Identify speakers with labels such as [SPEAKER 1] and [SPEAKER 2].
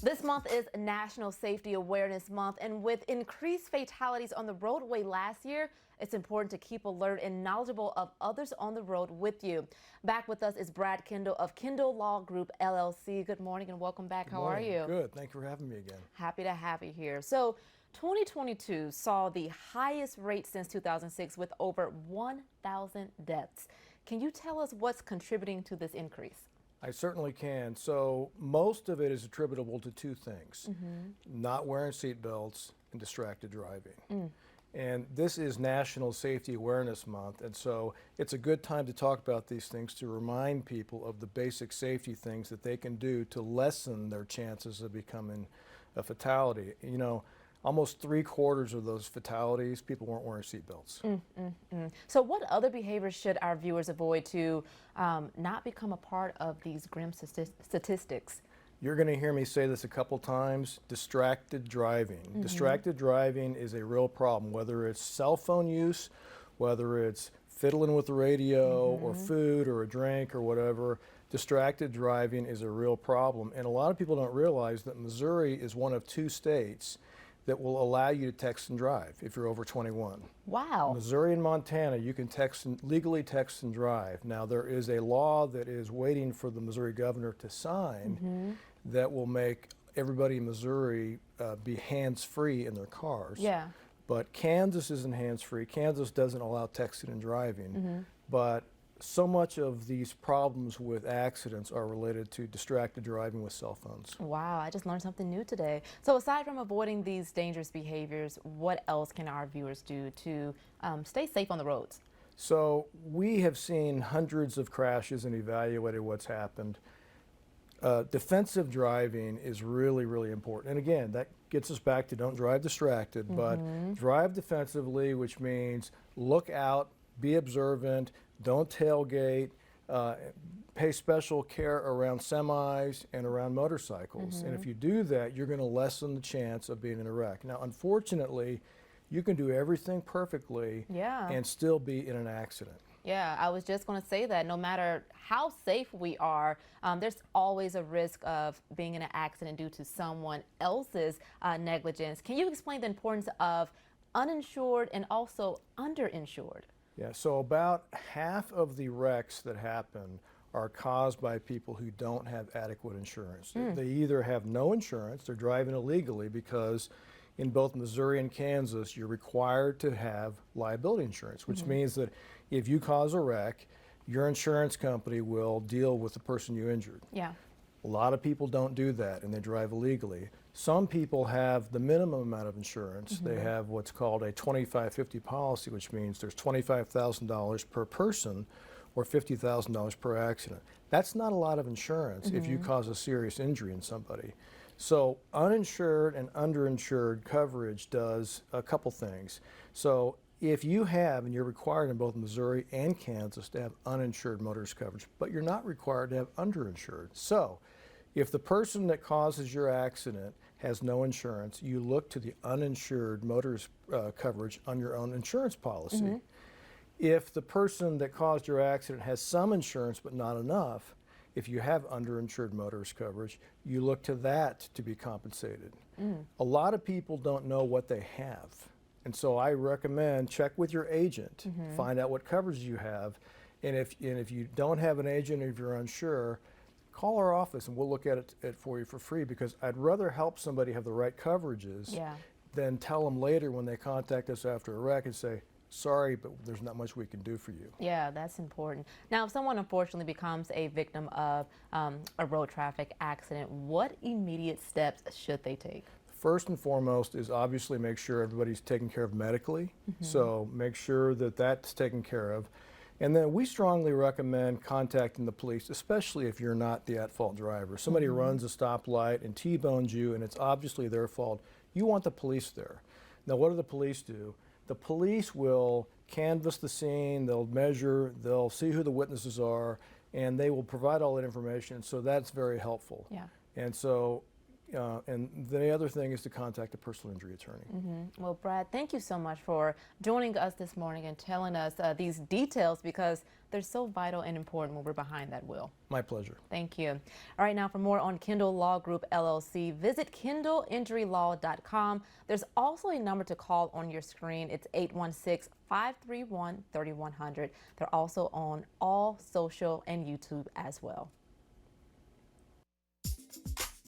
[SPEAKER 1] This month is National Safety Awareness Month, and with increased fatalities on the roadway last year, it's important to keep alert and knowledgeable of others on the road with you. Back with us is Brad Kendall of Kendall Law Group, LLC. Good morning and welcome back. How are you?
[SPEAKER 2] Good. Thank you for having me again.
[SPEAKER 1] Happy to have you here. So 2022 saw the highest rate since 2006 with over 1,000 deaths. Can you tell us what's contributing to this increase?
[SPEAKER 2] I certainly can. So most of it is attributable to two things: not wearing seatbelts and distracted driving. And this is National Safety Awareness Month, and so it's a good time to talk about these things, to remind people of the basic safety things that they can do to lessen their chances of becoming a fatality. You know, almost 3/4 of those fatalities, people weren't wearing seatbelts.
[SPEAKER 1] So what other behaviors should our viewers avoid to not become a part of these grim statistics?
[SPEAKER 2] You're going to hear me say this a couple times: distracted driving. Distracted driving is a real problem, whether it's cell phone use, whether it's fiddling with the radio or food or a drink or whatever. Distracted driving is a real problem, and a lot of people don't realize that Missouri is one of 2 states that will allow you to text and drive if you're over 21.
[SPEAKER 1] Wow.
[SPEAKER 2] Missouri and Montana, you can legally text and drive. Now, there is a law that is waiting for the Missouri governor to sign that will make everybody in Missouri be hands-free in their cars.
[SPEAKER 1] Yeah.
[SPEAKER 2] But Kansas isn't hands-free. Kansas doesn't allow texting and driving. But so much of these problems with accidents are related to distracted driving with cell phones.
[SPEAKER 1] Wow, I just learned something new today. So aside from avoiding these dangerous behaviors, what else can our viewers do to stay safe on the roads?
[SPEAKER 2] So we have seen hundreds of crashes and evaluated what's happened. Defensive driving is really, really important. And again, that gets us back to don't drive distracted, but drive defensively, which means look out, be observant, don't tailgate, pay special care around semis and around motorcycles. And if you do that, you're going to lessen the chance of being in a wreck. Now, unfortunately, you can do everything perfectly and still be in an accident.
[SPEAKER 1] Yeah, I was just going to say that no matter how safe we are, there's always a risk of being in an accident due to someone else's negligence. Can you explain the importance of uninsured and also underinsured?
[SPEAKER 2] Yeah, so about half of the wrecks that happen are caused by people who don't have adequate insurance. They either have no insurance, they're driving illegally, because in both Missouri and Kansas, you're required to have liability insurance, which means that if you cause a wreck, your insurance company will deal with the person you injured.
[SPEAKER 1] Yeah.
[SPEAKER 2] A lot of people don't do that and they drive illegally. Some people have the minimum amount of insurance. They have what's called a 25-50 policy, which means there's $25,000 per person or $50,000 per accident. That's not a lot of insurance if you cause a serious injury in somebody. So uninsured and underinsured coverage does a couple things. So if you have, and you're required in both Missouri and Kansas to have uninsured motorist coverage, but you're not required to have underinsured. So if the person that causes your accident has no insurance, you look to the uninsured motorist coverage on your own insurance policy. If the person that caused your accident has some insurance but not enough, if you have underinsured motorist coverage, you look to that to be compensated. A lot of people don't know what they have. And so I recommend check with your agent, find out what coverage you have. And if you don't have an agent, or if you're unsure, call our office and we'll look at it for you for free, because I'd rather help somebody have the right coverages than tell them later when they contact us after a wreck and say, sorry, but there's not much we can do for you.
[SPEAKER 1] Yeah, that's important. Now, if someone unfortunately becomes a victim of a road traffic accident, what immediate steps should they take?
[SPEAKER 2] First and foremost is obviously make sure everybody's taken care of medically. So make sure that that's taken care of. And then we strongly recommend contacting the police, especially if you're not the at-fault driver. Somebody runs a stoplight and T-bones you and it's obviously their fault. You want the police there. Now, what do the police do? The police will canvass the scene, they'll measure, they'll see who the witnesses are, and they will provide all that information. So that's very helpful.
[SPEAKER 1] Yeah.
[SPEAKER 2] And so And the other thing is to contact a personal injury attorney.
[SPEAKER 1] Well, Brad, thank you so much for joining us this morning and telling us these details, because they're so vital and important when we're behind that wheel.
[SPEAKER 2] My pleasure.
[SPEAKER 1] Thank you. All right, now for more on Kendall Law Group LLC, visit kendallinjurylaw.com. There's also a number to call on your screen. It's 816-531-3100. They're also on all social and YouTube as well.